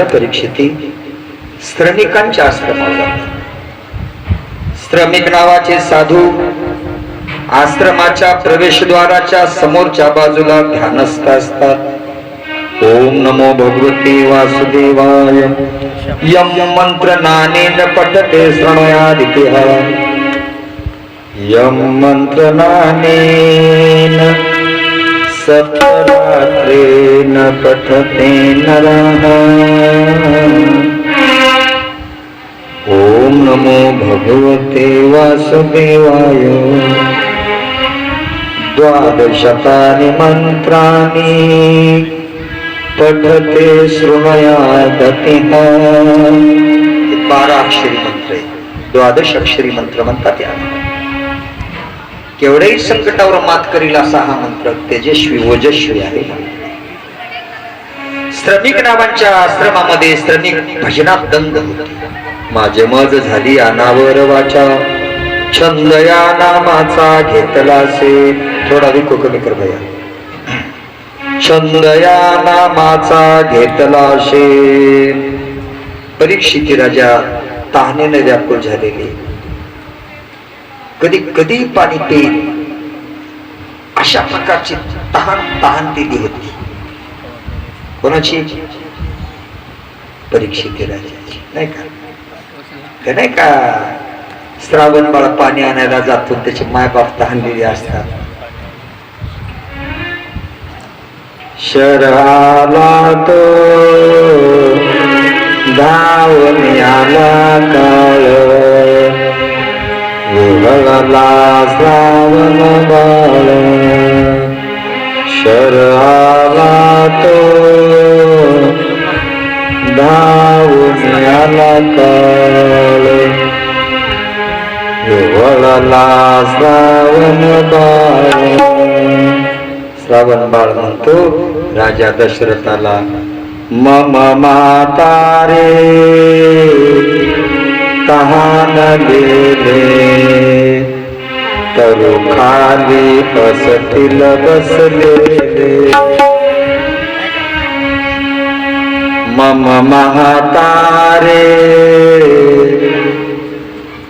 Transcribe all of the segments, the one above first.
परीक्षिती श्रमिकांच्या आश्रमावर जातात. श्रमिक नावाचे साधू आश्रमाच्या प्रवेशद्वाराच्या समोरच्या बाजूला ध्यानस्थ असतात. ओम नमो भगवते वासुदेवाय यम मंत्र नानेन पठते श्रृणुयादित्यः यम मंत्र नानेन सप्तरात्रेन पठते नरः. ओम नमो भगवते वासुदेवाय द्वादशतानि मंत्राणि पठते शृणुयादित्यः. 12 अक्षरी मंत्र आहे, 12 अक्षरी मंत्र म्हणतात याला. केवढेही संकटावर मात करील असा हा मंत्र तेजस्वी ओजस्वी आहे. श्रमिक नावांच्या आश्रमामध्ये श्रमिक भजनात दंग होते. माझे मज झाली अनावर वाचा छंद या नामाचा घेतला से. थोडा विको कमी कर भया. छंद या नामाचा घेतला से. परीक्षिती राजा तहानेने व्याकुळ झालेले. कधी कधी पाणी पेल अशा प्रकारची तहान दिली होती. कोणाची? परीक्षिती राजाची. नाही का? नाही का? श्रावण बाळ पाणी आणायला जातो, त्याचे मायबाप तहानलेले असतात. शराला तो धावून आला काळ विहळला श्रावण बाळ. शराला तो धावून आला काळ विहळला श्रावण बाळ. श्रावण बाळ म्हणतो राजा दशरथाला, मम माता रे तहान गेले तरु खाली असतील बसलेले. मम माता रे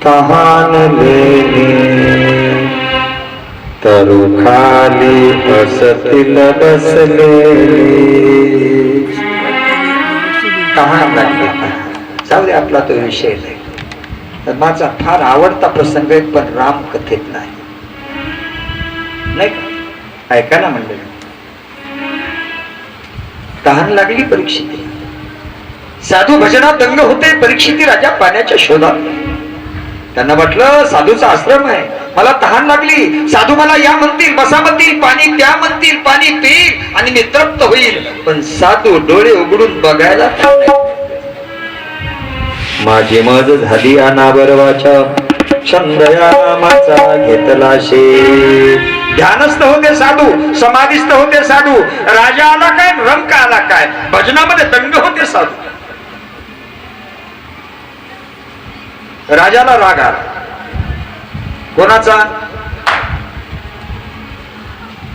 तहान गेले तरु खाली असतील बसलेले. तहान लागली. जाऊ दे, आपला तो विषय नाही. माझा फार आवडता प्रसंग आहे, पण राम कथेत नाही. नाही ऐका ना मंडळी. तहान लागली परीक्षिती. साधू भजनात दंग होते. परीक्षिती राजा पाण्याच्या शोधात. त्यांना वाटलं साधूचा आश्रम आहे, मला तहान लागली, साधू मला या म्हणतील, बसा म्हणतील, पाणी प्या म्हणतील, पाणी पिईल आणि मी तृप्त होईल. पण साधू डोळे उघडून बघायला. माझी मज झाली अनावर वाचा छंद या नामाचा घेतला शे. ध्यानस्थ होते साधू, समाधीस्थ होते साधू. राजा आला काय, रंक आला काय, भजनामध्ये दंग होते साधू. राजाला राग आला. कोणाचा?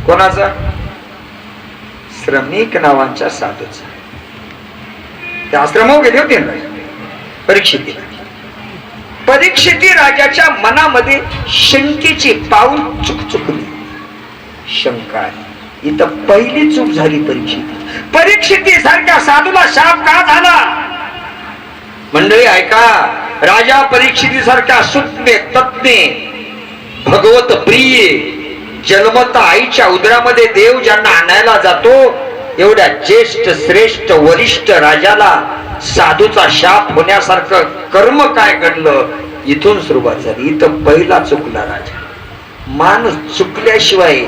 कोणाचा? श्रमिक नावांच्या साधूचा. त्या आश्रमावर गेले होते ना परीक्षिती. परीक्षिती राजाच्या मनामध्ये शंकेची पाऊल चुकचुकली. शंका इथं पहिली चूक झाली. परीक्षिती सारख्या साधूला शाप का झाला? मंडळी ऐका. राजा परीक्षिती सारख्या सुज्ञ तज्ञ भगवत प्रिय जन्मता आईच्या उदरामध्ये देव ज्यांना आणायला जातो, एवढ्या ज्येष्ठ श्रेष्ठ वरिष्ठ राजाला साधूचा शाप होण्यासारखं कर्म काय घडलं? इथून सुरुवात झाली. इथं पहिला चुकला राजा. माणूस चुकल्याशिवाय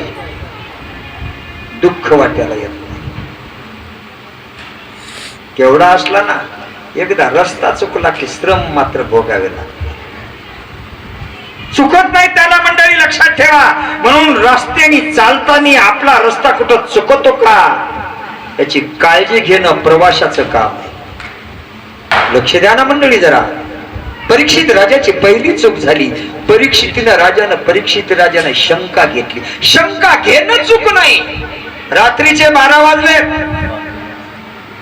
दुःख वाटायला येत नाही. केवढा असला ना, एकदा रस्ता चुकला की श्रम मात्र भोगावे लागते. चुकत नाही त्याला मंडळी, लक्षात ठेवा. म्हणून रस्त्याने चालताना आपला रस्ता कुठं चुकतो का याची काळजी घेणं प्रवासाचं काम आहे. लक्ष द्या ना मंडळी जरा. परीक्षित राजाची पहिली चूक झाली. परीक्षित राजानं शंका घेतली. शंका घेणं चूक नाही. रात्रीचे 12 वाजले.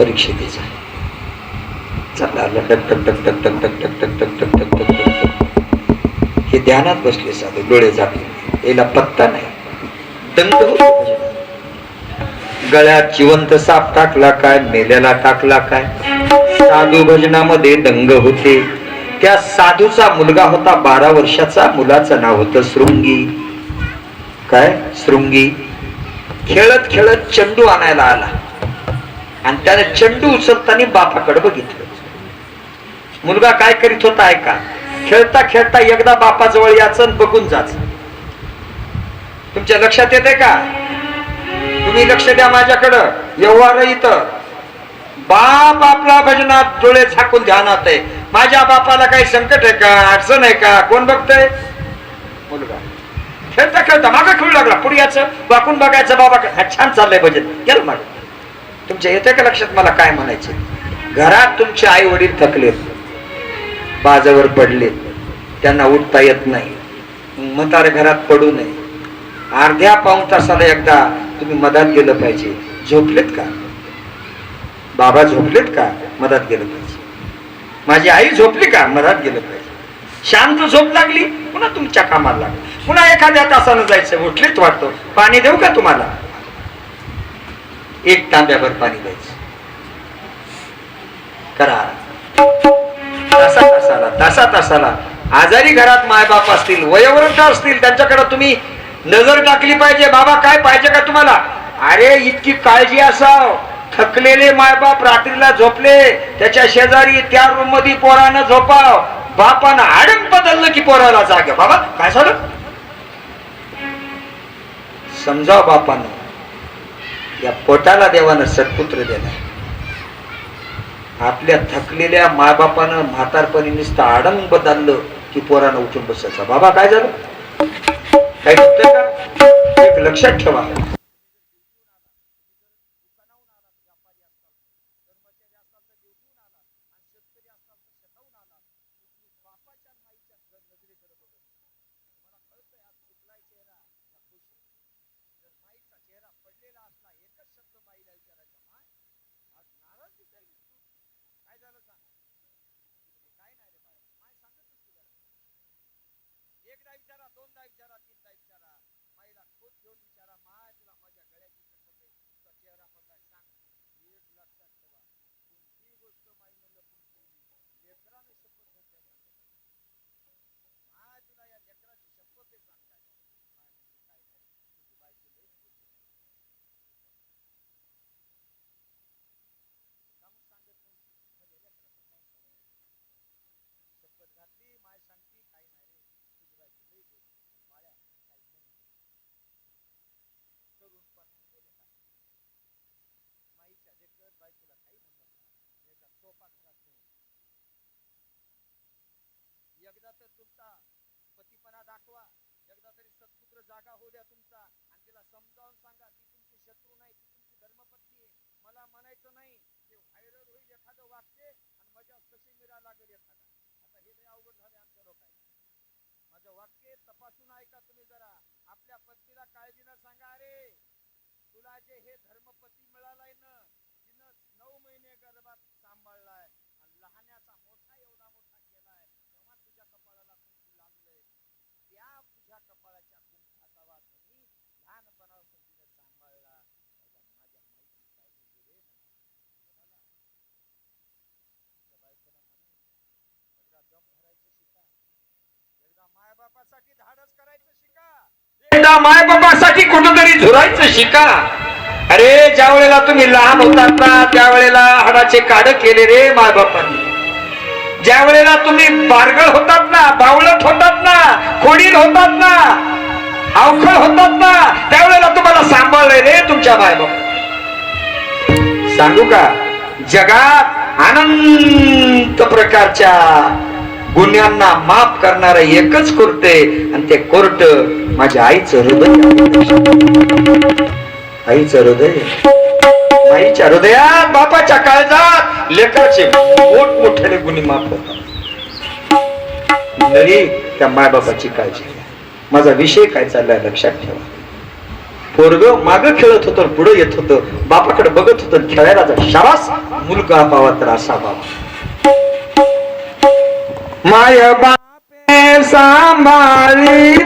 परीक्षितेचा चला टक टक टक टक टक टक टक टक टक टक टक टक टक. हे ध्यानात बसले साधू, डोळे झाकले, याला पत्ता नाही. दंग होतो. गळ्यात जिवंत साप टाकला काय, मेल्याला टाकला काय. साधू भजनामध्ये दंग होते. त्या साधूचा मुलगा होता 12 वर्षाचा. मुलाचं नाव होतं शृंगी. काय शृंगी. खेळत खेळत चंडू आणायला आला आणि त्याने चंडू उचलताना बापाकडे बघितलं. मुलगा काय करीत होता ऐका. खेळता खेळता एकदा बापाजवळ याचं बघून जायचं. तुमच्या लक्षात येते का? तुम्ही लक्ष द्या माझ्याकडं. व्यवहार इथं बाप आपला भजनात डोळे झाकून ध्यानात आहे. माझ्या बापाला काही संकट आहे का, अडचण आहे का, कोण बघतोय? मुलगा. खेळता खेळता मागं खेळू लागला. पुढे याचं वाकून बघायचं. बाबा छान चाललंय भजन. गेलं मागे. तुमच्या येते का लक्षात मला काय म्हणायचे? घरात तुमचे आई वडील थकलेत, बाजावर पडलेत, त्यांना उठता येत नाही. म्हातारे घरात पडू नये. अर्ध्या पाऊण तासाला एकदा तुम्ही मधात गेलं पाहिजे. झोपलेत का बाबा? झोपलेत का? मधात गेलं पाहिजे. माझी आई झोपली का? मधात गेलं पाहिजे. शांत झोप लागली पुन्हा तुमच्या कामाला लागली. पुन्हा एखाद्या तासानं जायचं. उठलीत वाटतो. पाणी देऊ का तुम्हाला? 1 तांब्याभर पाणी द्यायचं. करा. तासा तासाला आजारी घरात मायबाप असतील, वयोवृद्ध असतील, त्यांच्याकडे तुम्ही नजर टाकली पाहिजे. बाबा काय पाहिजे का तुम्हाला? अरे इतकी काळजी असाव. थकलेले मायबाप रात्रीला झोपले, त्याच्या शेजारी त्या रूम मध्ये पोरानं झोपाव. बापानं आडम बदललं की पोराला जाग. बाबा काय झालं? समजाव बापानं. या पोटाला देवानं सत्पुत्र दिलाय. आपल्या थकलेल्या मायबापानं म्हातारपणी नुसतं आडंग बदललं की पोरानं उठून बसायचा. बाबा काय झालं? काय होतंय का? एक लक्षात ठेवा. एकदा विचारा, दोनदा विचारा, तीनदा विचारा. माईला खोट घेऊन विचारा. माय तुला माझ्या गळ्याची शपथ आहे, तुझा चेहरा बघाय सांग. एक लक्षात ठेवा, कोणतीही गोष्ट माईनं लपून ठेवली, लेकराने शपथ घातल्या सांगत. माय तुला या लेकराची शपथ आहे सांगताय. माय म्हणजे काय नाही, तुझी बायको लई खोटी सांगून सांगत नाही. म्हणजे लेकराचा संस्कार शपथ घातली. माय सांगती काय नाही रे, तुझी बायको लई बोल बाळ्या काही नाही. करून पण गेले काय माईच्या देखत बायकोला काही म्हणत नाही. एकदा सोपा घरात नेऊन एकदा तर तुमचा पतीपणा दाखवा. एकदा तरी सत्पुत्र जागा होऊ द्या तुमचा. आणि तिला समजावून सांगा ती तुमची शत्रू नाही, ती तुमची धर्मपत्नी आहे. मला म्हणायचं नाही ते व्हायरल होईल एखादं वाक्य आणि मजा कशी मिळा लागेल एखादा. आता हे लय अवघड झाले आमच्या लोकांना. माझं वाक्य तपासून ऐका तुम्ही जरा. आपल्या पत्नीला काळजीनं सांगा, अरे तुला जे हे धर्मपती मिळालाय ना, तिनं 9 महिने गर्भात सांभाळलाय आणि लहान्याचा मोठा एवढा मोठा केलाय. तेव्हा तुझ्या कपाळाला कुंकू लागलंय. त्या तुझ्या कपाळाच्या कुंकाचा वास मी लहानपणापासून तिने सांभाळला. माझ्या माईची काळजी घे रे. कोणाला? तुमच्या बायकोला म्हणून एकदा दम धरायचं शिका. एकदा मायबापासाठी धाडस करायचं शिका. एकदा मायबापासाठी कुठंतरी झुरायचं शिका. अरे ज्या वेळेला तुम्ही लहान होतात ना, त्यावेळेला हाडाचे काढ केले रे मायबापांनी. ज्या वेळेला तुम्ही बारगळ होतात ना, बावळट होतात ना, खोडील होतात ना, अवखळ होतात ना, त्यावेळेला तुम्हाला सांभाळलंय रे तुमच्या मायबाप. सांगू का, जगात अनंत प्रकारच्या गुन्ह्यांना माफ करणार एकच कोर्ट आहे आणि ते कोर्ट माझ्या आईचं हृदय. आईचं हृदय. आईच्या हृदयात, बापाच्या काळजात लेकराचे मोठमोठ्याने गुन्हे माफ होतात. नरी त्या मायबापाची काळजी. माझा विषय काय चाललाय लक्षात ठेवा. पोरग माग खेळत होतं, पुढे येत होतं, बापाकडे बघत होतं, खेळायला जा. शाबास, मुलगा पावा तर असा बाबा. माय बापे सांभाळी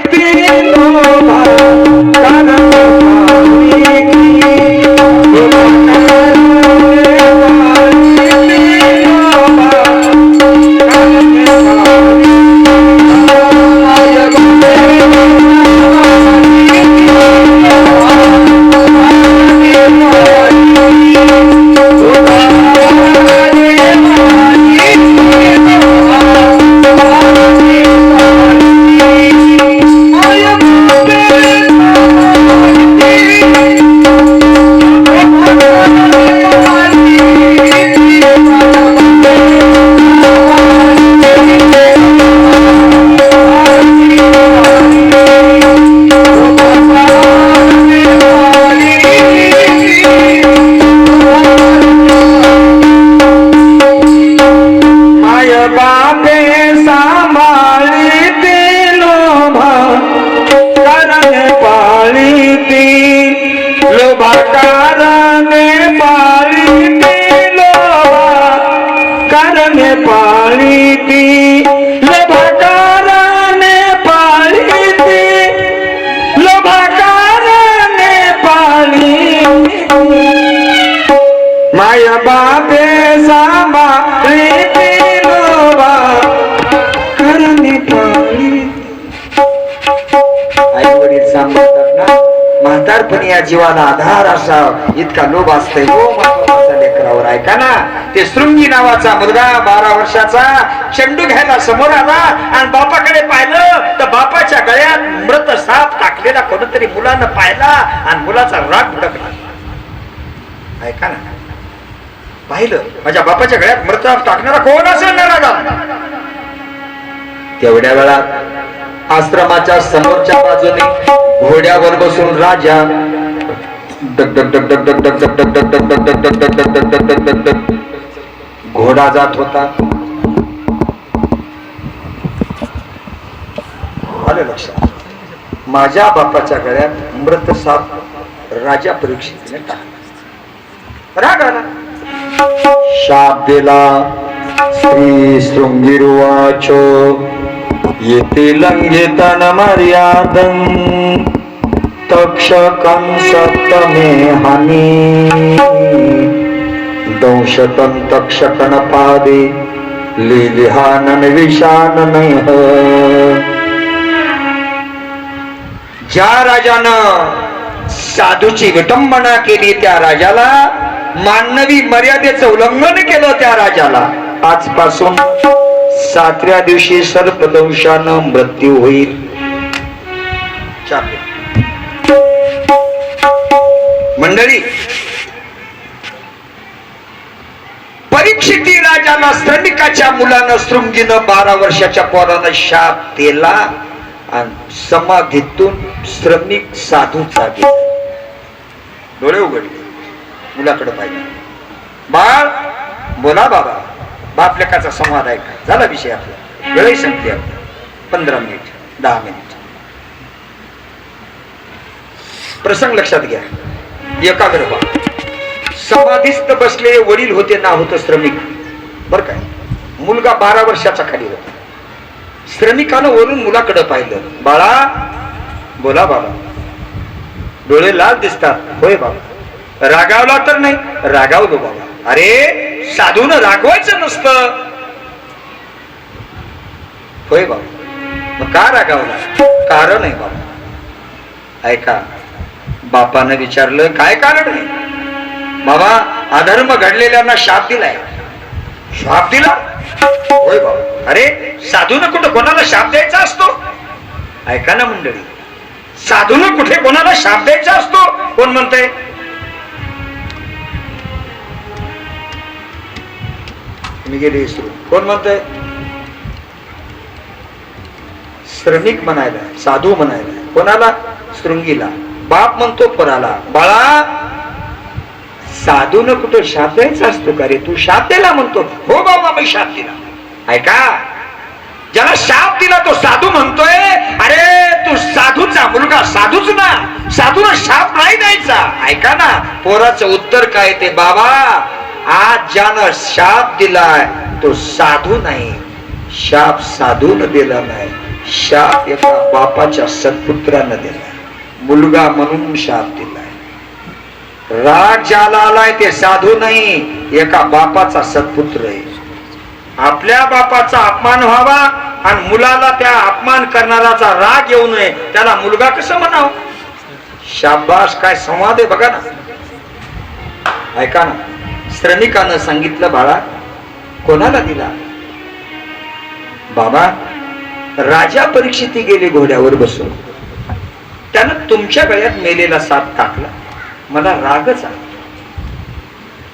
म्हातारपणी या जीवाला आधार असा इतका लोभ असतोय हो महत्वाचा लेकरावर. ऐका ना, ते शृंगी नावाचा मुलगा 12 वर्षाचा चेंडू घ्यायला समोर आला आणि बापाकडे पाहिलं तर बापाच्या गळ्यात मृत साप टाकलेला कोणतरी मुलानं पाहिला आणि मुलाचा राग भडकला. ऐका ना, पाहिलं माझ्या बापाच्या गळ्यात मृत साप टाकणारा कोण असेल ना राजा. तेवढ्या वेळात आश्रमाच्या समोरच्या बाजूने घोड्यावर बसून राजा घोडा जात होता. आलं लक्षात, माझ्या बापाच्या गळ्यात मृत साप राजा परीक्षेने टाकला. राग आला, शाप दिला. श्री शृंगीरुवाच येते लंघितन मर्यादं तक्षकं सप्तमे हानी दंशतं तक्षकन पादे लीलिहानन विषाननः. ज्या राजानं साधूची विटंबना केली त्या राजाला, मानवी मर्यादेचं उल्लंघन केलं त्या राजाला, आजपासून 7व्या दिवशी सर्पदंशानं मृत्यू होईल. मंडळी, परीक्षिती राजाला श्रमिकाच्या मुलानं शृंगीनं 12 वर्षाच्या पोरानं शाप दिला आणि समाधीतून श्रमिक साधू जागे. डोळे उघडले, मुलाकडे पाहिजे. बाळ बोला बाबा. बाप लेकाचा संवाद ऐका. झाला विषय आपला, वेळही संपली आपली. 15 मिनिट 10 मिनिट. प्रसंग लक्षात घ्या. एकाग्र व्हा. समाधीस्थ बसले वडील होते, ना होतं श्रमिक. बर काय, मुलगा 12 वर्षाचा खाली होता. श्रमिकानं वरून मुलाकडे पाहिलं. बाळा बोला बाबा. डोळे लाल दिसतात. होय बाबा. रागावला तर नाही? रागावलो बाबा. अरे साधून रागवायचं नसतं. होय बाबा. मग का रागावला? कारण आहे बाबा. ऐका, बापानं विचारलं काय कारण आहे? बाबा अधर्म घडलेल्यांना शाप दिलाय. शाप दिला? होय बाबा. अरे साधून कुठं कोणाला शाप द्यायचा असतो? ऐका ना मंडळी, साधून कुठे कोणाला शाप द्यायचा असतो? कोण म्हणतंय? मी गेले विसरू. कोण म्हणतंय? श्रमिक म्हणायला, साधू म्हणायला. कोणाला? शृंगीला. बाप म्हणतो पराला, बाळा साधून कुठं शाप द्यायचा असतो का रे? तू शाप दिला म्हणतो. हो बाबा मी शाप दिला. ऐका, ज्याला शाप दिला तो साधू म्हणतोय, अरे तू साधूचा मुलगा, साधूच ना, साधूला शाप नाही द्यायचा. ऐका ना पोराचं उत्तर काय ते, बाबा आज ज्यानं शाप दिलाय तो साधू नाही, शाप साधून दिला नाही, शाप एका बापाच्या सत्पुत्रानं दिलाय, मुलगा म्हणून शाप दिलाय. राग ज्याला आलाय ते साधू नाही, एका बापाचा सत्पुत्र आहे. आपल्या बापाचा अपमान व्हावा आणि मुलाला त्या अपमान करणाराचा राग येऊ नये, त्याला मुलगा कसं म्हणावं. शाबास, काय संवाद आहे बघा ना. ऐका ना, श्रमिकानं सांगितलं, बाळा कोणाला दिला. बाबा राजा परीक्षिती गेले घोड्यावर बसून, त्यानं तुमच्या गळ्यात मेलेला साप टाकला, मला रागच आला,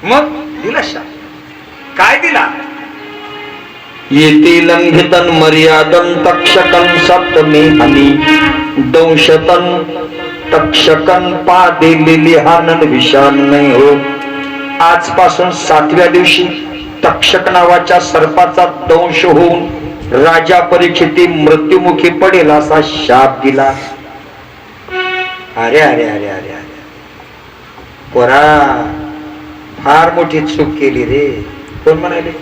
मग दिला शाप. काय दिला. येते लंघितन मर्यादन तक्षकन सप्तमी हनी दंशतन तक्षकन पादे लिहानन विशान नाही हो. आजपासून 7व्या दिवशी तक्षक नावाच्या सर्पाचा दंश होऊन राजा परीक्षिती मृत्युमुखी पडेल असा शाप दिला. अरे अरे अरे अरे अरे पोरा, फार मोठी चूक केली रे. कोण म्हणाले.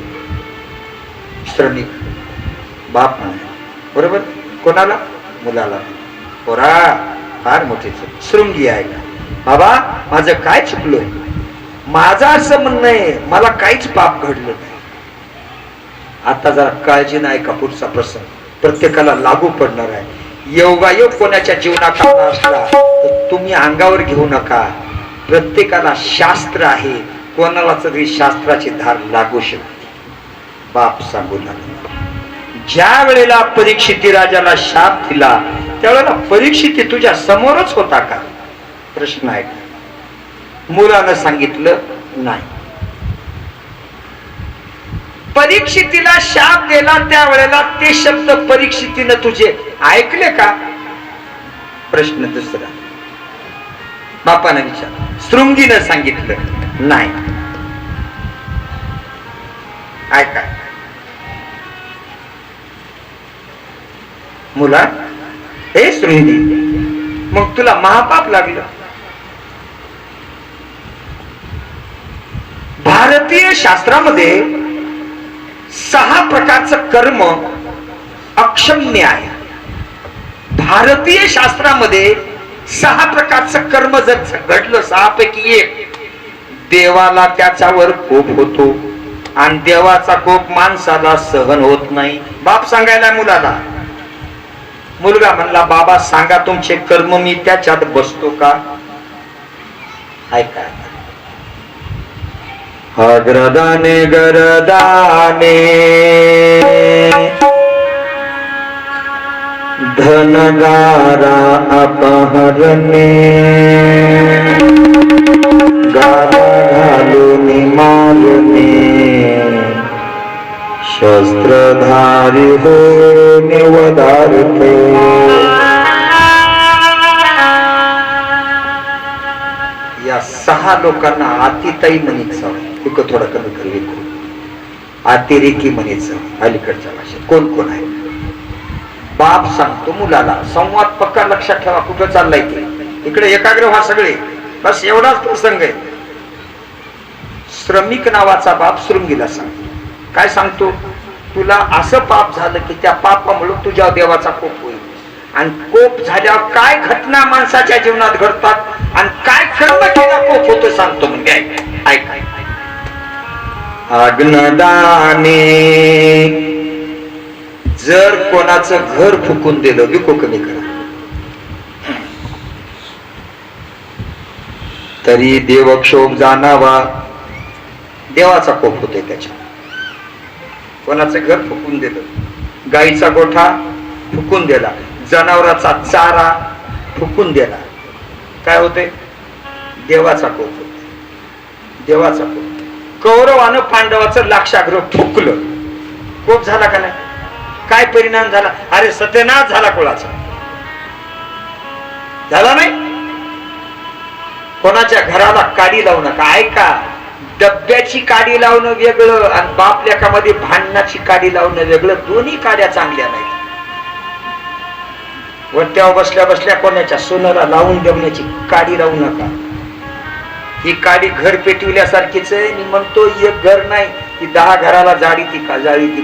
श्रमिक. बाप म्हणाले, बरोबर. कोणाला. मुलाला. पोरा फार मोठी चूक. शृंगी आहे का. बाबा माझं काय चुकलोय. माझं असं म्हणणं आहे, मला काहीच पाप घडलं नाही. आता जरा काळजी नाही का, पुढचा प्रसंग प्रत्येकाला लागू पडणार आहे. योगायोग कोणाच्या जीवनात असला तर तुम्ही अंगावर घेऊ नका. प्रत्येकाला शास्त्र आहे, कोणाला तरी शास्त्राची धार लागू शकते. बाप सांगू लागला. ज्या वेळेला परीक्षिती राजाला शाप दिला त्यावेळेला परीक्षिती तुझ्या समोरच होता का. प्रश्न आहे. मुलानं सांगितलं नाही. परीक्षितीला शाप दिला त्यावेळेला ते शब्द परीक्षितीनं तुझे ऐकले का. प्रश्न दुसरा. बापानं विचार. शृंगीनं सांगितलं नाही. ऐका. मुला, हे शृंगी, मग तुला महापाप लागलं. भारतीय शास्त्रामध्ये 6 प्रकारचं कर्म अक्षम्य आहे. भारतीय शास्त्रामध्ये 6 प्रकारचं कर्म जर घडलं, 6 पैकी 1, देवाला त्याच्यावर कोप होतो आणि देवाचा कोप माणसाला सहन होत नाही. बाप सांगायला मुलाला. मुलगा म्हणला, बाबा सांगा तुमचे कर्म, मी त्याच्यात बसतो का. ऐका. अग्रदाने गरदाने धनगारा अपहरणे गारा घालून मारणे शस्त्रधारी हो निवदारते. या 6 लोकांना आतिताई म्हणायचं. थोडं कमी करू. अतिरेकी म्हणायचं अलीकडच्या भाषेत. कोण कोण आहे. बाप सांगतो मुलाला. संवाद पक्का लक्षात ठेवा. कुठं चाललाय ते. इकडे एकाग्र व्हा सगळे. बस एवढाच प्रसंग आहे. श्रमिक नावाचा बाप शृंगीला सांगतो. काय सांगतो. तुला असं पाप झालं की त्या पापामुळे तुझ्या देवाचा कोप होईल. आणि कोप झाल्यावर काय घटना माणसाच्या जीवनात घडतात आणि काय कर्म केला कोप होतो सांगतो. म्हणजे ऐक. अग्नदाने जर कोणाचं घर फुकून दिलं, विको कमी करा, तरी देवक्षोभ जाणावा. देवाचा कोप होतोय त्याच्या. कोणाचं घर फुकून दिलं, गाईचा गोठा फुकून दिला, जनावराचा चारा फुकून दिला, काय होते. देवाचा कोप होतो. देवाचा कोप. कौरवानं पांडवाचं लाक्षागृह फुकलं. कोप झाला का नाही. काय परिणाम झाला. अरे सत्यनाश झाला कुळाचा. झाला नाही. कोणाच्या घराला काडी लावू नका. ऐका. डब्याची काडी लावणं वेगळं आणि बाप लेकामध्ये भांडणाची काडी लावणं वेगळं. दोन्ही काड्या चांगल्या नाहीत. वरत्यावर बसल्या बसल्या कोणाच्या सोनाला लावून देण्याची काडी लावू नका. ही काडी घर पेटविल्यासारखीच आहे. मी म्हणतो एक घर नाही, ही 10 घराला जाळी ती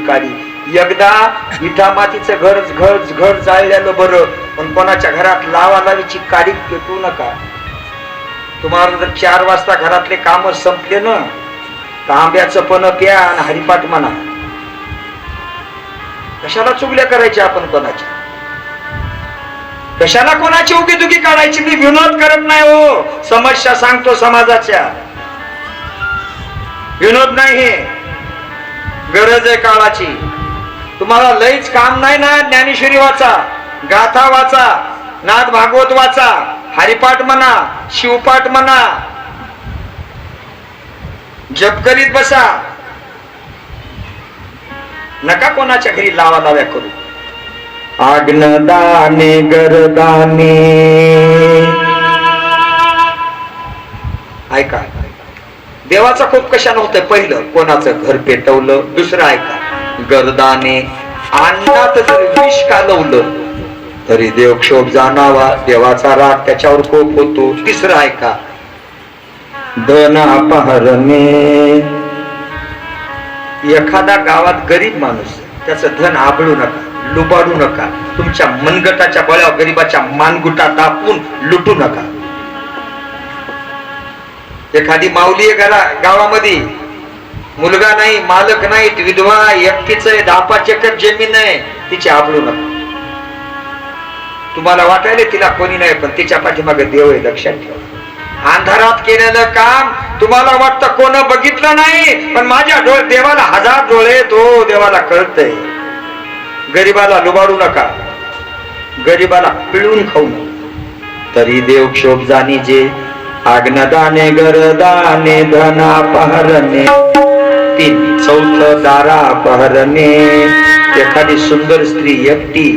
काडी. एकदा विठा मातीचं घर जाळलेलं बरं, पण कोणाच्या घरात लावालावीची काडी पेटवू नका. तुम्हाला जर 4 वाजता घरातले काम संपले ना, तर आंब्याचं पण प्या आणि हरिपाठ म्हणा. कशाला चुगल्या करायच्या आपण कोणाच्या? कशाला कोणाची उगीदुगी काढायची? मी विनोद करत नाही हो, समस्या सांगतो समाजाच्या. विनोद नाही, हे गरज आहे काळाची. तुम्हाला लईच काम नाही ना, ज्ञानेश्वरी वाचा, गाथा वाचा, नाथ भागवत वाचा, हरिपाठ म्हणा, शिवपाठ म्हणा, जप करीत बसा. नका कोणाच्या घरी लाव्या करू. आग्नदाने गरदाने. ऐका, देवाचा खूप कशानं होतंय. पहिलं कोणाचं घर पेटवलं. दुसरं ऐका, गरदाने अन्नात जर विष कालवलं तरी देवक्षोभ जाणावा, देवाचा राग त्याच्यावर कोप होतो. तिसरं ऐका, धन अपहरणे. एखादा गावात गरीब माणूस, त्याचं धन आबळू नका, लुबाडू नका. तुमच्या मनगटाच्या बळावर गरीबाच्या मानगुटा दापून लुटू नका. एखादी माऊली गावामध्ये, मुलगा नाही, मालक नाही, विधवा एकटीच आहे, 10-5 एकर जमीन आहे, तिची आबळू नका. तुम्हाला वाटायला तिला कोणी नाही, पण तिच्या पाठीमागे देव आहे, लक्षात ठेवा. अंधारात केलेलं काम तुम्हाला वाटतं कोण बघितलं नाही, पण माझ्या देवाला 1000 डोळे, तो देवाला कळतंय. गरीबाला लुबाडू नका, गरीबाला पिळून खाऊ नका. तरी देव क्षोभ जाणी जे. आग्नदाने गरदाने धनापहरणे. 3. चौथं दारापहरणे. एखादी सुंदर स्त्री एकटी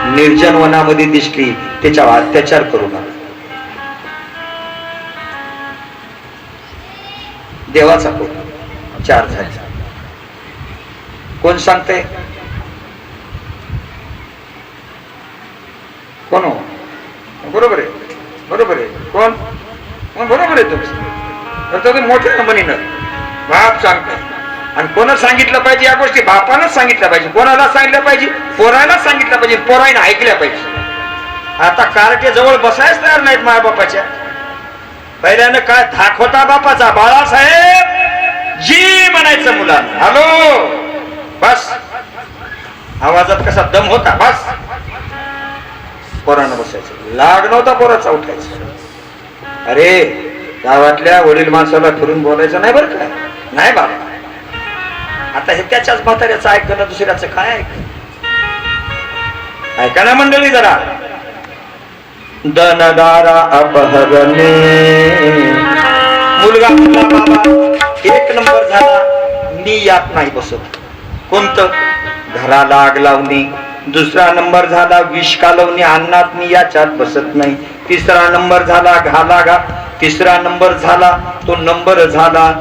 निर्जन वनामध्ये दिसली, त्याच्यावर अत्याचार करू नका. देवाचा कोण 4 झाले. कोण सांगते? कोण? बरोबर आहे, बरोबर आहे. कोण? बरोबर आहे तुम्ही मोठ्या म्हणीनं बाप सांगताय. आणि कोणा सांगितलं पाहिजे या गोष्टी? बापानंच सांगितलं पाहिजे. कोणाला सांगितलं पाहिजे? पोरायला सांगितलं पाहिजे, पोरायनं ऐकल्या पाहिजे. आता कार्टे जवळ बसायच तयार नाहीत माय बापाच्या. पहिल्यानं काय धाक होता बापाचा, बाळासाहेब जी म्हणायचं मुलांना. हॅलो, बस. आवाजात कसा दम होता, बस. पोरानं बसायचं, लाग नव्हता पोराचा उठायचं. अरे, गावातल्या वडील माणसाला फिरून बोलायचं नाही बरं का. नाही बाबा. आता हे त्याच्याच म्हाताऱ्याचं ऐकणं, दुसऱ्याचं काय ऐकणं? ऐका ना मंडळी जरा. धनदारा अपहरणे. मुलगा म्हणला बाबा 1 नंबर झाला, मी यात नाही बसत. कोणतं? घराला आग लावणे. 2रा नंबर झाला विष कालवणे, अन्नात मी याच्यात बसत नाही. 3रा नंबर झाला घाला. 3रा नंबर झाला, तो नंबर झाला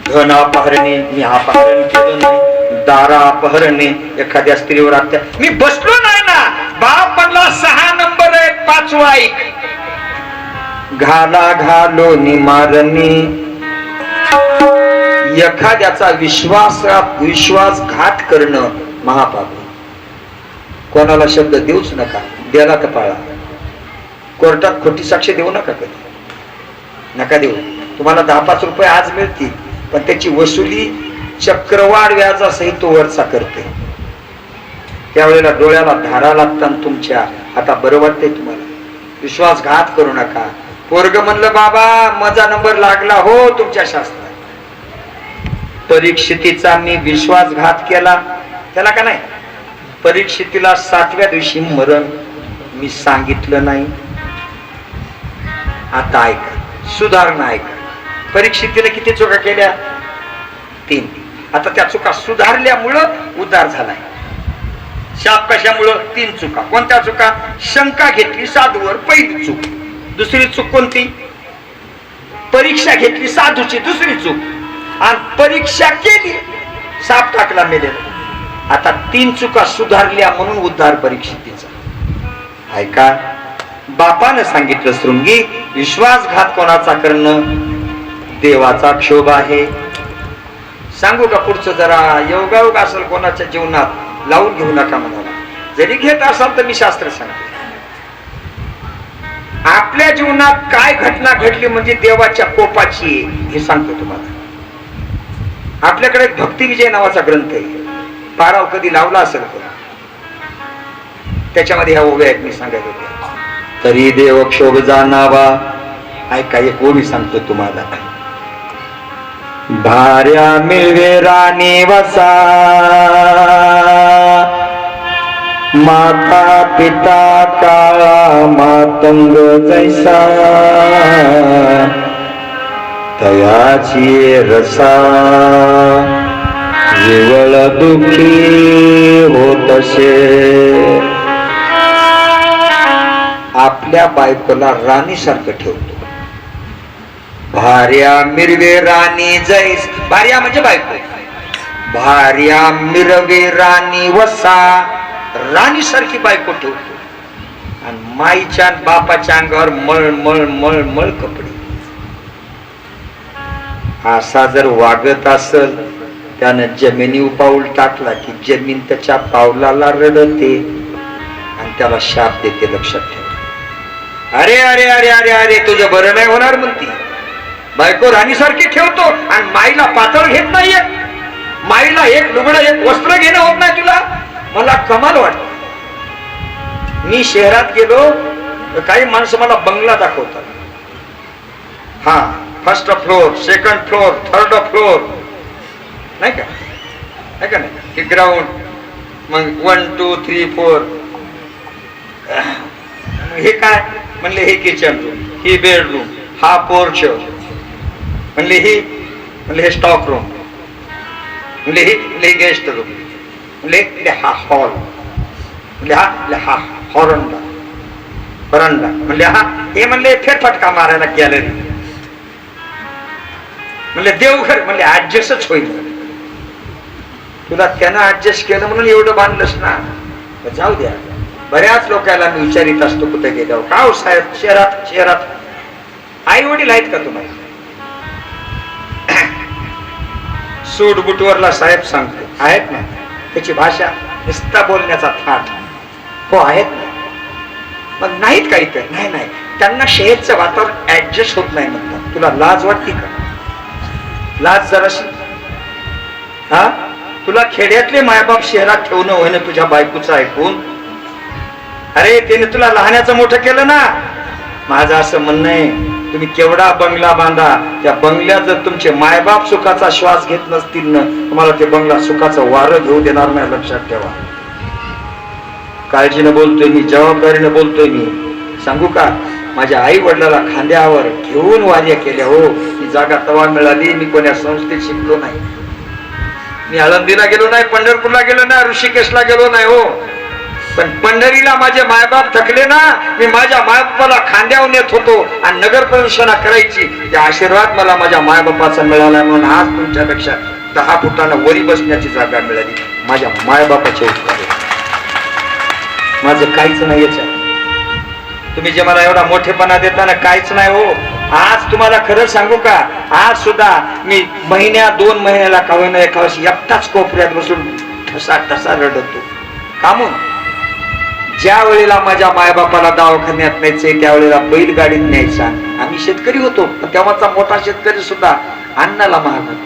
धन अपहरणे. मी अपहरण केलं नाही. दारा अपहरणे. एखाद्या स्त्रीवर अत्याचार. मी बसलो नाही ना. बाप म्हणला 6 नंबर आहे, 5वा ऐक. घाला घालो मारणे. एखाद्याचा विश्वासघात करणं महापाप. कोणाला शब्द देऊच नका. द्याला तर पाळा. कोर्टात खोटी साक्ष देऊ नका, कधी नका देऊ. तुम्हाला 10-5 रुपये आज मिळतील, पण त्याची वसुली चक्रवाढ व्याजासहित तो वरचा करते. त्यावेळेला डोळ्याला धारा लागतात तुमच्या. आता बरं वाटतंय तुम्हाला? विश्वासघात करू नका. पोरग म्हणलं बाबा माझा नंबर लागला, हो तुमच्या शास्त्रात. परीक्षितीचा मी विश्वासघात केला, त्याला का नाही? परीक्षितीला 7व्या दिवशी मरण. मी सांगितलं नाही. आता ऐका, सुधारणा ऐका. परीक्षितीने किती चुका केल्या? 3. आता त्या चुका सुधारल्यामुळं उद्धार झालाय. शाप कशामुळं? 3 चुका. कोणत्या चुका? शंका घेतली साधूवर, पहिली चूक. दुसरी चूक कोणती? परीक्षा घेतली साधूची, दुसरी चूक, आणि परीक्षा केली साप टाकला मेलेला. आता 3 चुका सुधारल्या म्हणून उद्धार परीक्षितीचा. ऐका, बापानं सांगितलं शृंगी, विश्वासघात कोणाचा करणं देवाचा क्षोभ आहे. सांगू का पुढचं जरा योगायोग असेल कोणाच्या जीवनात लावून घेऊ नका म्हणाला. जरी घेत असाल तर मी शास्त्र सांगते. आपल्या जीवनात काय घटना घडली म्हणजे देवाच्या कोपाची हे सांगतो तुम्हाला. आपल्याकडे एक भक्ती विजय नावाचा ग्रंथ आहे, पाराव कधी लावला असेल कोणा, त्याच्यामध्ये ह्या ओव्या आहेत मी सांगायला होत्या. तरी देव क्षोभ जाणावा. ऐका, एक ओवी सांगतो तुम्हाला. भार्या मिळवे राणी वसा, माता पिता काळा मातंग जैसा, तयाची रसा केवळ दुःखी होतसे. आपल्या बायकोला राणीसारखं ठेवतो. भार्या मिरवे राणी जैस, भार्या म्हणजे बायको. भार्या मिरवे राणी वसा, राणी सारखी बायको ठेवतो. आणि माईच्या बापाच्या अंगावर मळ मळ मळ मळ कपडे. असा जर वागत असल, त्यानं जमिनीवर पाऊल टाकला की जमीन त्याच्या पावलाला रडते आणि त्याला शाप देते. लक्षात ठेव. अरे अरे अरे अरे अरे तुझं बरं नाही होणार म्हणती. बायको राणीसारखी ठेवतो आणि माईला पातळ घेत नाहीये. माईला एक लुगडं एक वस्त्र घेणं होत नाही तुला. मला कमाल वाटत. मी शहरात गेलो तर काही माणसं मला बंगला दाखवतात. हा, first floor, second floor, third floor, नाही का, नाही का, नाही ग्राउंड, मग 1 2 3 4. हे काय म्हणले, हे किचन रूम, ही बेडरूम, हा पोर्च, म्हणले हे स्टॉक रूम, म्हणले गेस्ट रूम, म्हणले हा हॉल, म्हणले हा हॉरंडा, म्हणले हा हे म्हणले फेरफटका मारायला गॅलरी, म्हणले देवघर, म्हणले ऍडजस्टच होईल. तुला त्यानं ऍडजस्ट केलं म्हणून एवढं बांधलंस ना, जाऊ द्या. बऱ्याच लोकांना मी विचारित असतो कुठे गेल्यावर, का हो साहेब शहरात आई वडील आहेत का तुम्हाला? सूट बुटवरला साहेब सांगतो, आहेत ना. त्याची भाषा नुसता बोलण्याचा थाट, हो आहेत ना. मग नाहीत काही तर नाही, त्यांना शहरचं वातावरण ऍडजस्ट होत नाही म्हणतात. तुला लाज वाटते का? लाज जराशी. हा, तुला खेड्यातले मायबाप शहरात ठेवणं होईना तुझ्या बायकोचं ऐकून. अरे त्याने तुला लहानाचं मोठं केलं ना. माझं असं म्हणणं आहे, तुम्ही केवढा बंगला बांधा, त्या बंगल्यात जर तुमचे मायबाप सुखाचा श्वास घेत नसतील ना, तुम्हाला ते बंगला सुखाचं वारं घेऊ देणार नाही. लक्षात ठेवा. काळजीनं बोलतोय मी, जबाबदारीनं बोलतोय मी. सांगू का, माझ्या आई वडिलाला खांद्यावर घेऊन वार्या केल्या. हो, ही जागा तवा मिळाली. मी कोण्या संस्थेत शिकलो नाही. मी आळंदीला गेलो नाही, पंढरपूरला गेलो नाही, ऋषिकेशला गेलो नाही. हो, पण पंढरीला माझे मायबाप थकले ना, मी माझ्या मायबापाला खांद्यावर नेत होतो आणि नगर प्रदक्षिणा करायची. त्या आशीर्वाद मला माझ्या मायबापाचा मिळाला म्हणून आज तुमच्यापेक्षा 10 फुटानं वरी बसण्याची जागा मिळाली. माझ्या मायबापाचे उपकार. माझं काहीच नाही याच्यात. तुम्ही जे मला एवढा मोठेपणा देताना काहीच नाही. हो, आज तुम्हाला खरं सांगू का, आज सुद्धा मी 2 महिन्याला का होईना एका वर्षी एकटाच कोपऱ्यात बसून ठसा रडतो. का म्हणून? ज्या वेळेला माझ्या मायबापाला दवाखान्यात न्यायचंय त्यावेळेला बैलगाडीत न्यायचा. आम्ही शेतकरी होतो, पण तेव्हाचा मोठा शेतकरी सुद्धा अन्नाला महाग होता.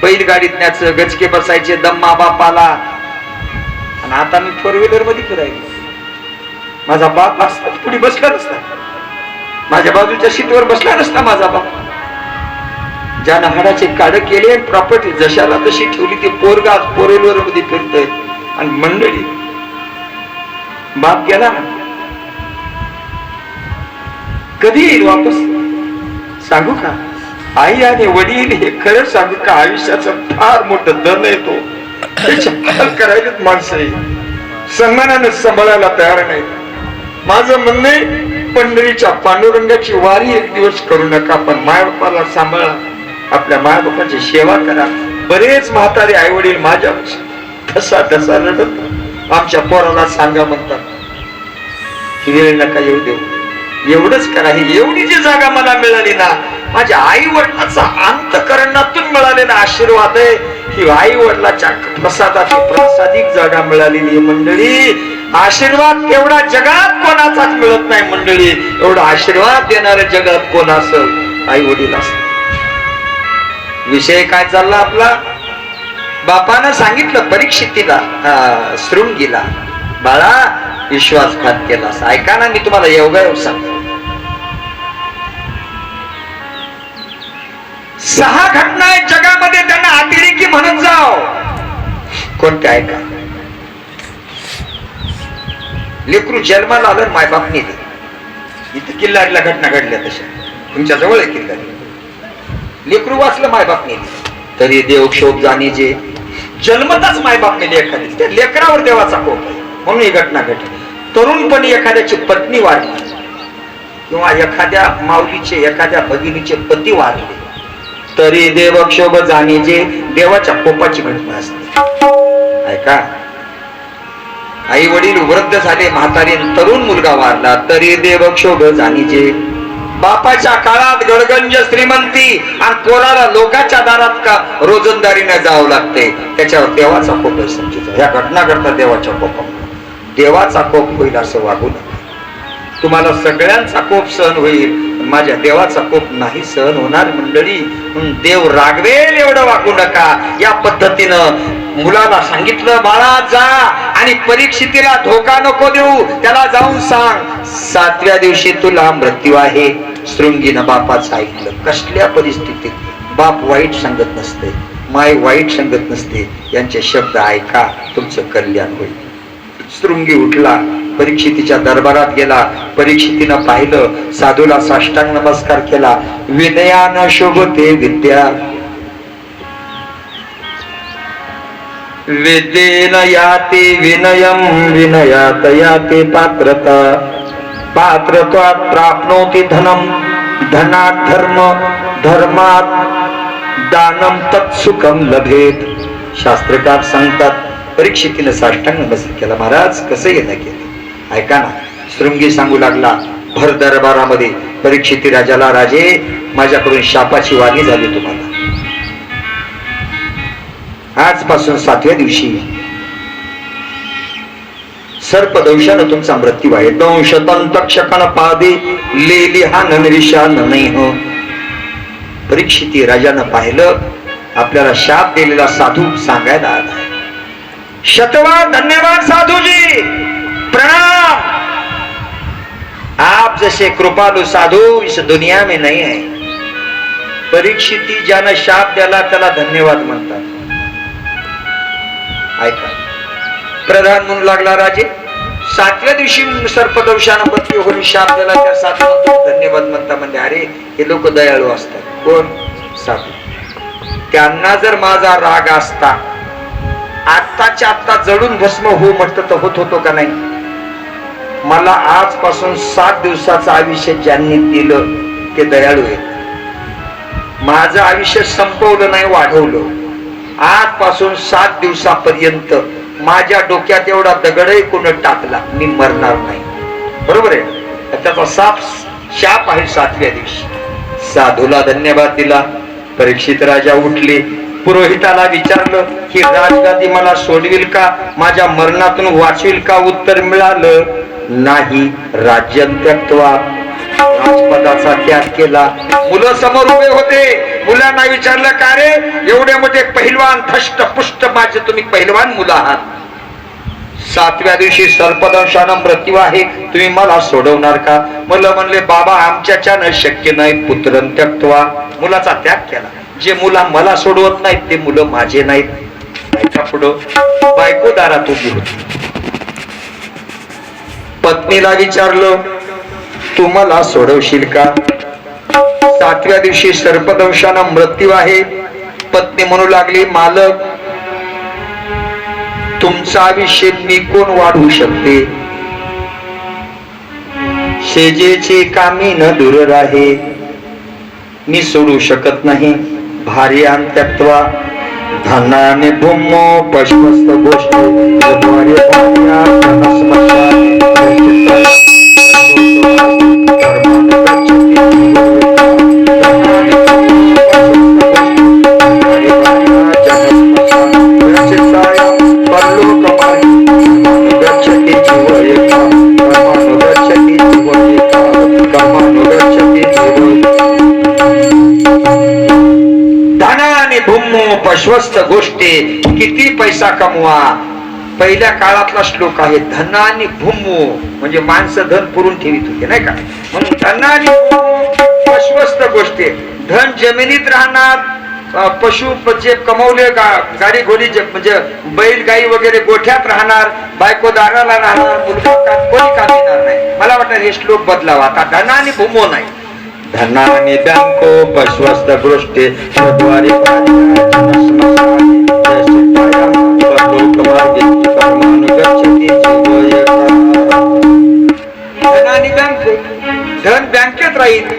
बैलगाडीत न्यायचं, गचके बसायचे दम्मा बापाला. आणि आता मी 4 व्हीलर मध्ये फिरायलो. माझा बाप असता पुढे बसला नसता, माझ्या बाजूच्या सीटवर बसला नसता माझा बाप. ज्यानं हाडाचे काढ केले, प्रॉपर्टी जशाला तशी ठेवली, ते पोरगा 4 व्हीलर मध्ये फिरतोय. आणि मंडळी, बाप गेला ना, कधी येईल वापस? सांगू का, आई आणि वडील हे खरं सांगू का, आयुष्याचं फार मोठं धन येतो. त्याच्या करायला माणसं सन्मानानं सांभाळायला तयार नाही. माझं म्हणणं पंढरीच्या पांडुरंगाची वारी एक दिवस करू नका, पण मायबापाला सांभाळा, आपल्या मायबापाची सेवा करा. बरेच म्हातारे आई वडील माझ्या ठसा ठसा रडत आमच्या पोराला सांगा म्हणतात, वेळ नका येऊ देऊ, एवढंच करा. ही एवढी जी जागा मला मिळाली ना, माझ्या आई वडिलाचा अंतःकरणातून मिळालेला आशीर्वाद आहे. ही आई वडिलाच्या प्रसादाची प्रासादिक जागा मिळालेली मंडळी. आशीर्वाद एवढा जगात कोणाचाच मिळत नाही मंडळी. एवढा आशीर्वाद देणारे जगात कोण असेल? आई वडील असत. विषय काय चालला आपला? बापानं सांगितलं परीक्षितीला, शृंगीला, बाळा विश्वासघात केलास. ऐका ना, मी तुम्हाला योगायोग सांगतो. 6 घटना आहेत जगामध्ये, त्यांना अतिरेकी म्हणत जाओ. कोणत्या? ऐका. लेकरू जन्माला आलं, मायबाप नेले. इथं किल्लारीला घटना घडल्या तशा तुमच्या जवळ आहे किल्लारी. लेकरू वाचलं, मायबाप नेले. तरी देवक्षोभ जाणी जे जन्मताच मायबाप नेले एखादी, त्या लेकरावर देवाचा कोप आहे म्हणून ही घटना घडली. तरुणपणी एखाद्याची पत्नी वारली किंवा एखाद्या माऊलीचे, एखाद्या भगिनीचे पती वारले, तरी देवक्षोभ जाणी जे देवाच्या कोपाची घटना असते. ऐका. आई वडील वृद्ध झाले, म्हातारी, तरुण मुलगा वारला, तरी देवक्षोभ जाणी जे. बापाच्या काळात गडगंज श्रीमंती आणि पोराला लोकांच्या दारात का रोजंदारीने जावं लागते, त्याच्यावर देवाचा कोप आहे समजून. ह्या घटना घडतात देवाच्या कोपामुळे. देवाचा कोप होईल असं वागू नका. तुम्हाला सगळ्यांचा कोप सहन होईल, माझ्या देवाचा कोप नाही सहन होणार मंडळी. देव रागवेल एवढं वागू नका. या पद्धतीनं मुलाला सांगितलं, बाळा जा आणि परीक्षितीला धोका नको देऊ, त्याला जाऊन सांग 7व्या दिवशी तुला मृत्यू आहे. शृंगीनं बापाचं ऐकलं. कसल्या परिस्थितीत बाप वाईट सांगत नसते, माय वाईट सांगत नसते. यांचे शब्द ऐका, तुमचं कल्याण होईल. शृंगी उठला, परीक्षितीच्या दरबारात गेला. परीक्षितीनं पाहिलं, साधूला साष्टांग नमस्कार केला. विनयानं शोभते विद्या, विद्येन याते विनयम, विनयात याते पात्रता, पात्रत्वात् प्राप्नोति धनम, धनात् धर्म, धर्मात् दानम तत्सुखम लभेत. शास्त्रकार सांगतात परीक्षितीनं साष्टांग नमस्कार केला. महाराज कसं येणं केलं? ऐका ना. शृंगी सांगू लागला भर दरबारामध्ये, परीक्षिती राजाला, राजे माझ्याकडून शापाची वाणी झाली तुम्हाला. आजपासून 7व्या दिवशी सर्पदंशानं तुमचा मृत्यू आहे. दंशतंतक्षकण पादे लेलिहान निशान नैह. परीक्षिती राजानं पाहिलं, आपल्याला शाप दिलेला साधू सांगायला आला. शतवाद धन्यवाद साधूजी, प्रणाम. आप जैसे कृपालु साधु इस दुनिया में नहीं है. परीक्षिती ज्यानं शाप द्याला त्याला धन्यवाद म्हणतात. ऐका. प्रधान म्हणू लागला, राजे 7व्या दिवशी सर्पदंशानं मृत्यू होऊन शाप दिला, त्या साधूला धन्यवाद म्हणता. म्हणजे अरे हे लोक दयाळू असतात. कोण? साधू. त्यांना जर माझा राग असता, आत्ताच्या आत्ता जळून भस्म हो म्हटलं तर होत होतो का नाही? मला आजपासून 7 दिवसाचं आयुष्य ज्यांनी दिलं ते दयाळू आहेत. माझं आयुष्य संपवलं नाही, वाढवलं. आजपासून 7 दिवसापर्यंत माझ्या डोक्यात एवढा दगडही कोण टाकला, मी मरणार नाही. बरोबर आहे? त्याचा शाप आहे 7व्या दिवशी. साधूला धन्यवाद दिला. परीक्षित राजा उठले, पुरोहिताला विचारलं की राजगादी मला सोडविल का, माझ्या मरणातून वाचविल का? उत्तर मिळालं नाही. राज्य त्यक्त्वा, राजपदाचा त्याग केला. मुलं समोर उभे होते. मुलांना विचारलं, का रे एवढे मोठे पहिलवान, धष्ट पुष्ट माझे तुम्ही पहिलवान मुलं आहात, 7व्या दिवशी सर्पदंशानं मृत्यू आहे, तुम्ही मला सोडवणार का? मुलं म्हणले, बाबा आमच्याच्यानं शक्य नाही. पुत्रं त्यक्त्वा, मुलाचा त्याग केला. जे मुलं मला सोडवत नाहीत ते मुलं माझे नाहीत. ऐका पुढं. बायको दारात उभी होती. पत्नीला विचारलं, तू मला सोडवशील का? 7व्या दिवशी सर्पदंशानं मृत्यू आहे. पत्नी म्हणू लागली, मालक तुमचं आयुष्य मी कोण वाढवू शकते? शेजेची कामी न दूर राहे, मी सोडू शकत नाही भारी अंत्यत्वा धनाने भूमो पश्वस्त गोष्टी पश्वस्त गोष्टी, किती पैसा कमवा. पहिल्या काळातला श्लोक आहे. धन आणि भूमो म्हणजे माणसं धन पुरून ठेवित होते नाही का, म्हणून धन आणि पश्वस्त गोष्टी. धन जमिनीत राहणार, पशु जे कमवले गाडी घोडी म्हणजे बैल गाई वगैरे गोठ्यात राहणार, बायको दाराला राहणार, मुलगा कोणी काम येणार नाही. मला वाटतं हे श्लोक बदलावा. आता धन आणि भूमो नाही, धनाने बँको पश्वस्त गोष्टी द्वारे धनाने बँको, धन बँकेत राहील.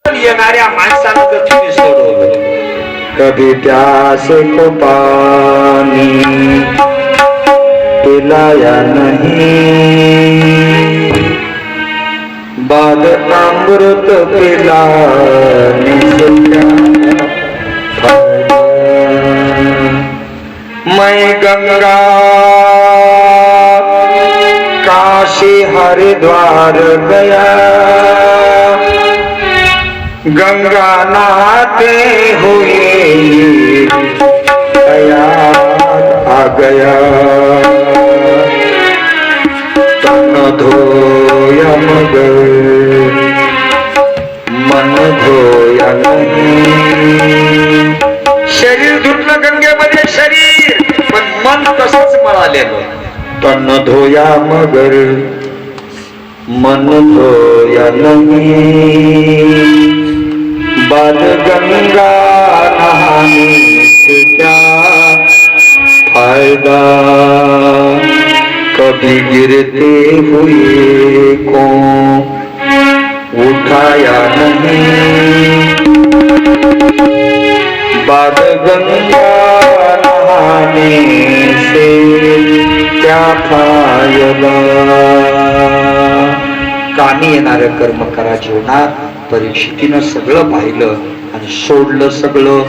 येणाऱ्या माणसाला जर तुम्ही सोडवलं, कभी प्यासे को पानी पिलाया नहीं, बाद अमृत पिलाने से क्या फायदा. मैं गंगा काशी हरिद्वार गया, गंगा नहाते हुए आ गया, तन धोया मगर मन धोया नहीं. शरीर धुतलं गंगेमध्ये शरीर, पण मन तसंच मळालेलं. तन धोया मगर मन धोया नहीं, बाद गंगा नहाने से क्या फायदा. कभी गिरते हुए को उठाया नहीं, बाद गंगा नहाने से क्या फायदा. कामी येणारं कर्म करा जीवनात. परीक्षितीनं सगळं पाहिलं आणि सोडलं सगळं.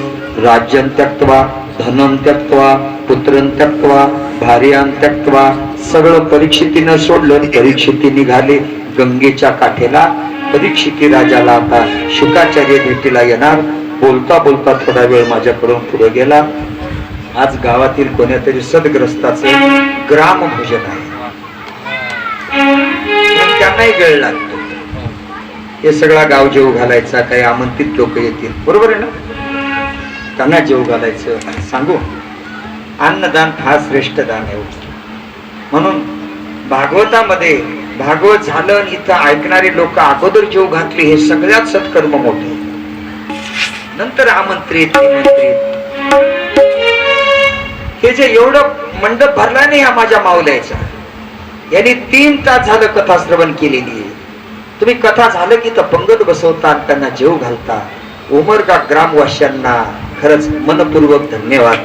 राज्यं त्यक्त्वा, धनं त्यक्त्वा, पुत्रं त्यक्त्वा, भार्यां त्यक्त्वा, सगळं परीक्षितीनं सोडलं. परीक्षिती निघाले गंगेच्या काठेला. परीक्षिती राजाला आता शुकाचार्य भेटीला येणार. बोलता बोलता थोडा वेळ माझ्याकडून पुढे गेला. आज गावातील कोणत्यातरी सदग्रस्ताचं ग्रामभोजन आहे, त्यांनाही वेळ लागतो. हे सगळा गाव जेव घालायचा, काही आमंत्रित लोक येतील, बरोबर आहे ना, त्यांना जेव घालायचं. सांगू, अन्नदान फार श्रेष्ठ दान आहे. म्हणून भागवतामध्ये भागवत झालं आणि इथं ऐकणारे लोक अगोदर जेव घातले, हे सगळ्यात सत्कर्म मोठे. नंतर आमंत्रित निमंत्रित. हे जे एवढं मंडप भरला नाही हा माझ्या माऊल्याचा, यांनी 3 तास झालं कथा श्रवण केलेली आहे. तुम्ही कथा झालं की तर पंगत बसवता, त्यांना जेव घालता. उमरगा ग्रामवासियांना खरंच मनपूर्वक धन्यवाद.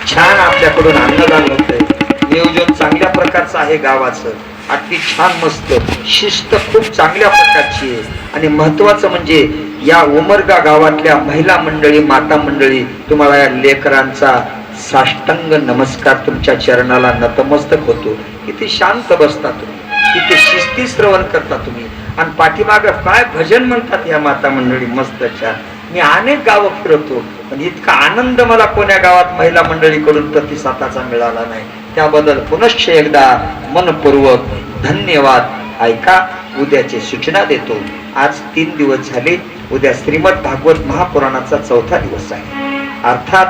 छान आपल्याकडून अन्नदान होतंय. नियोजन चांगल्या प्रकारचं आहे गावाचं, अगदी छान मस्त. शिस्त खूप चांगल्या प्रकारची आहे. आणि महत्वाचं म्हणजे या उमरगा गावातल्या महिला मंडळी, माता मंडळी, तुम्हाला या लेकरांचा साष्टांग नमस्कार, तुमच्या चरणाला नतमस्तक होतो. किती शांत बसता तुम्ही, किती शिस्ती श्रवण करता तुम्ही. आणि पाठीमाग काय भजन म्हणतात या माता मंडळी, मस्त छान. मी अनेक गावं फिरतो, पण इतका आनंद मला कोण्या गावात महिला मंडळीकडून प्रतिसादाचा मिळाला नाही. त्याबद्दल पुनश्च एकदा मनपूर्वक धन्यवाद. ऐका, उद्याची सूचना देतो. आज 3 दिवस झाले. उद्या श्रीमद भागवत महापुराणाचा 4था दिवस आहे. अर्थात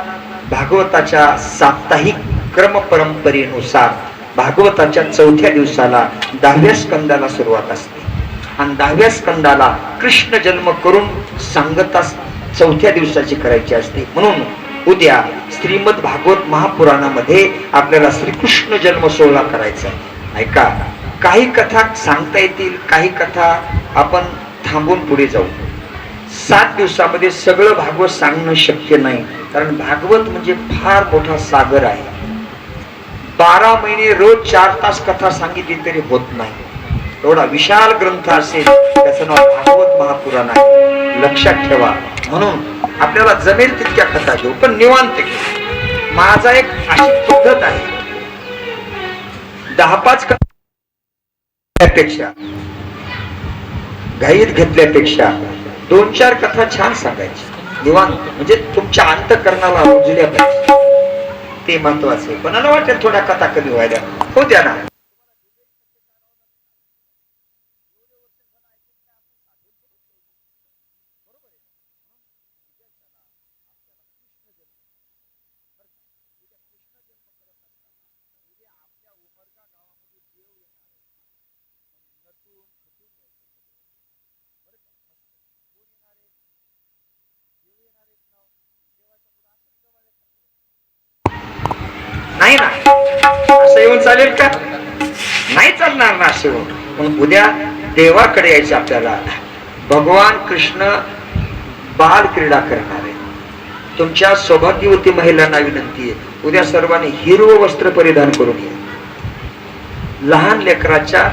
भागवताच्या साप्ताहिक क्रम परंपरेनुसार भागवताच्या 4थ्या दिवसाला 10व्या स्कंदाला सुरुवात असते आणि 10व्या स्कंदाला कृष्ण जन्म करून सांगता 4थ्या दिवसाची करायची असते. म्हणून उद्या श्रीमद भागवत महापुराणामध्ये आपल्याला श्रीकृष्ण जन्म सोहळा करायचा आहे. ऐका, काही कथा सांगता येतील, काही कथा आपण थांबून पुढे जाऊ. 7 दिवसामध्ये सगळं भागवत सांगणं शक्य नाही, कारण भागवत म्हणजे फार मोठा सागर आहे. 12 महिने रोज 4 तास कथा सांगितली तरी होत नाही. एवढा विशाल ग्रंथ असेल, त्याचं नाव भागवत महापुराण आहे. लक्षात ठेवा. म्हणून आपल्याला जमेल तितक्या कथा घेऊ, पण निवांत घेऊ. माझा एक अशी पद्धत आहे, 10-5 कथापेक्षा घाईत घेतल्यापेक्षा 2-4 कथा छान सांगायची निवांत, म्हणजे तुमच्या अंतःकरणाला रुजल्या पाहिजे. ते महत्वाचं आहे. कोणाला वाटेल थोड्या कथा कमी व्हायला, हो द्या ना. नाही ना, असं येऊन चालेल का? नाही चालणार ना असं. पण उद्या देवाकडे यायचं आपल्याला. भगवान कृष्ण बाल क्रीडा करणार आहे. तुमच्या सौभाग्यवती महिलांना विनंती आहे, उद्या सर्वांनी हिरवं वस्त्र परिधान करून या. लहान लेकराच्या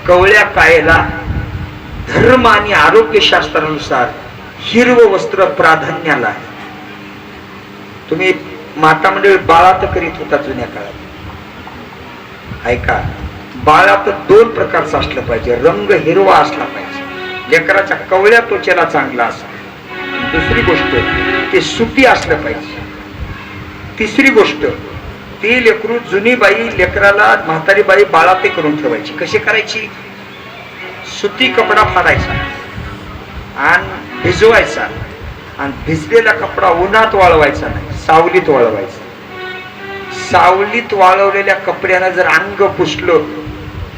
कवळ्या कायेला धर्म आणि आरोग्य शास्त्रानुसार हिरवं वस्त्र प्राधान्याला आहे. तुम्ही माता मंडळी बाळात करीत होता जुन्या काळात. ऐका, बाळात 2 प्रकारचं असलं पाहिजे. रंग हिरवा असला पाहिजे, लेकराच्या कवळ्या त्वचेला चांगला असतो. दुसरी गोष्ट, ते सुती असलं पाहिजे. तिसरी गोष्ट, ती लेकरू जुनी बाई लेकराला म्हातारी बाई बाळात करून ठेवायची. कशी करायची? सुती कपडा फाडायचा आणि भिजवायचा, आणि भिजलेला कपडा उन्हात वाळवायचा नाही, सावलीत वाळवायचा. सावलीत वाळवलेल्या कपड्यानं जर अंग पुसलं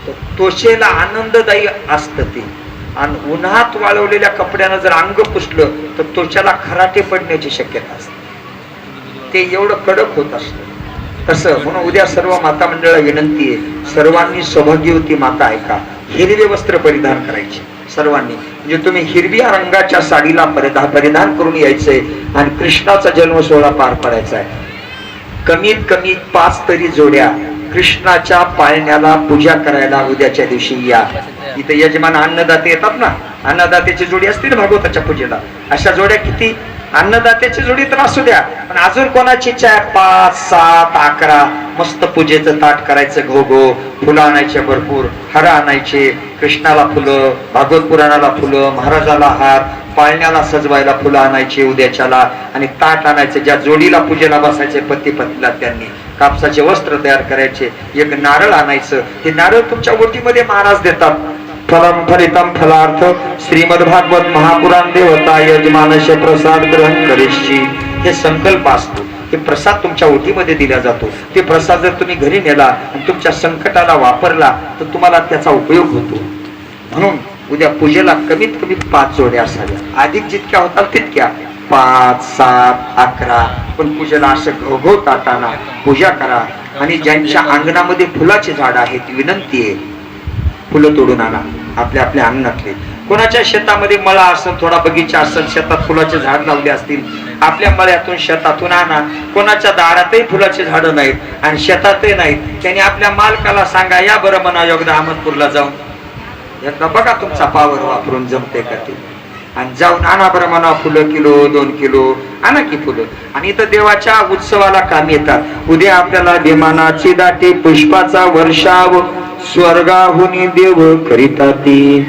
तर त्वचेला आनंददायी असतं ते, आणि उन्हात वाळवलेल्या कपड्यानं जर अंग पुसलं तर त्वचेला खराटे पडण्याची शक्यता असते. ते एवढं कडक होत असतं. तसं म्हणून उद्या सर्व माता मंडळाला विनंती आहे, सर्वांनी सौभाग्यवती माता ऐका, हिरवे वस्त्र परिधान करायचे सर्वांनी. म्हणजे तुम्ही हिरव्या रंगाच्या साडीला परिधान करून यायचंय आणि कृष्णाचा जन्म सोहळा पार पडायचा आहे. कमीत कमी 5 तरी जोड्या कृष्णाच्या पाळण्याला पूजा करायला उद्याच्या दिवशी या. इथे यजमान अन्नदाते येतात ना, अन्नदात्याची जोडी असते ना भागवताच्या पूजेला. अशा जोड्या किती? अन्नदात्याची जोडी तर असू द्या, पण अजून कोणाची इच्छा आहे? 5, 7, 11 मस्त पूजेचं ताट करायचं. घोघो फुलं आणायचे, भरपूर हार आणायचे. कृष्णाला फुलं, भागवत पुराणाला फुलं, महाराजाला हार, पाळण्याला सजवायला फुलं आणायचे उद्याच्याला, आणि ताट आणायचे. ज्या जोडीला पूजेला बसायचे पती पत्नीला त्यांनी कापसाचे वस्त्र तयार करायचे. एक नारळ आणायचं. हे नारळ तुमच्या ओटीमध्ये महाराज देतात. फलम फलितम फलार्थ श्रीमद भागवत महापुराण देवता यजमानस्य प्रसाद ग्रहण करेशी, हे संकल्प असतो. हे प्रसाद तुमच्या ओटीमध्ये दिला जातो. ते प्रसाद जर तुम्ही घरी नेला आणि तुमच्या संकटाला वापरला तर तुम्हाला त्याचा उपयोग होतो. म्हणून उद्या पूजेला कमीत कमी 5 जोड्या असाव्या. अधिक जितक्या होतात तितक्या, 5, 7, 11. पण पूजेला असं घोघो ताटाना पूजा करा. आणि ज्यांच्या अंगणामध्ये फुलाचे झाड आहेत, विनंती आहे, फुलं तोडून आणा आपल्या आपल्या अंगणातले. कोणाच्या शेतामध्ये मळा असेल, थोडा बगीचा असेल, शेतात फुलाचे झाड लावले असतील, आपल्या मळ्यातून शेतातून आणा. कोणाच्या दारातही फुलाचे झाडं नाहीत आणि शेतातही नाहीत, त्यांनी आपल्या मालकाला सांगा, या बरं म्हणा एकदा अहमदपूरला जाऊन एकदा बघा तुमचा पावर वापरून जमते का ते, आणि जाऊन आणा बरं म्हणा फुलं, किलो 2 किलो आणा की फुलं. आणि इथं देवाच्या उत्सवाला काम येतात. उद्या आपल्याला विमानाची दाटी पुष्पाचा वर्षाव स्वर्गाहुनी देव करीताती.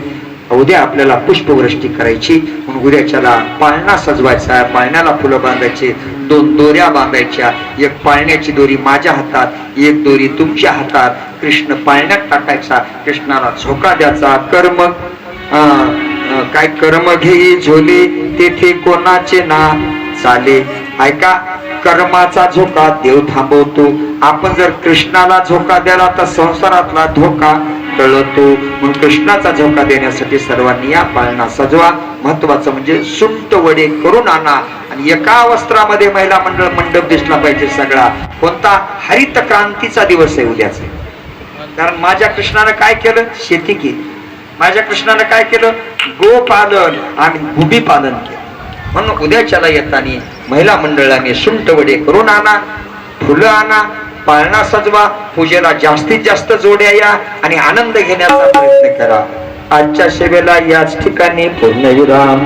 उद्या आपल्याला पुष्पवृष्टी करायची, म्हणून उद्याच्याला पाळणा सजवायचा, पाळण्याला फुलं बांधायची, 2 दोऱ्या बांधायच्या, एक पाळण्याची दोरी माझ्या हातात, एक दोरी तुमच्या हातात, कृष्ण पाळण्यात टाकायचा, कृष्णाला झोका द्यायचा. कर्म काय कर्म घेई झोले तेथे कोणाचे ना चाले. ऐका, कर्माचा झोका देव थांबवतो. आपण जर कृष्णाला झोका द्याला तर संसारातला धोका टळतो. म्हणून कृष्णाचा झोका देण्यासाठी सर्वांनी या पाळणा सजवा. महत्वाचं म्हणजे सुंट वडे करून आणा. आणि एका वस्त्रामध्ये महिला मंडळ मंडप दिसला पाहिजे सगळा. कोणता? हरित क्रांतीचा दिवस आहे उद्याचा. कारण माझ्या कृष्णानं काय केलं? शेती केली. माझ्या कृष्णानं काय केलं? गोपालन आणि भूमी पालन केलं. म्हणून उद्याच्याला येताना महिला मंडळाने सुंट वडे करून आणा, फुलं आणा, पाळणा सजवा, पूजेला जास्तीत जास्त जोड्या या आणि आनंद घेण्याचा प्रयत्न करा. आजच्या सेवेला याच ठिकाणी पूर्णविराम.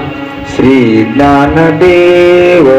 श्री ज्ञानदेव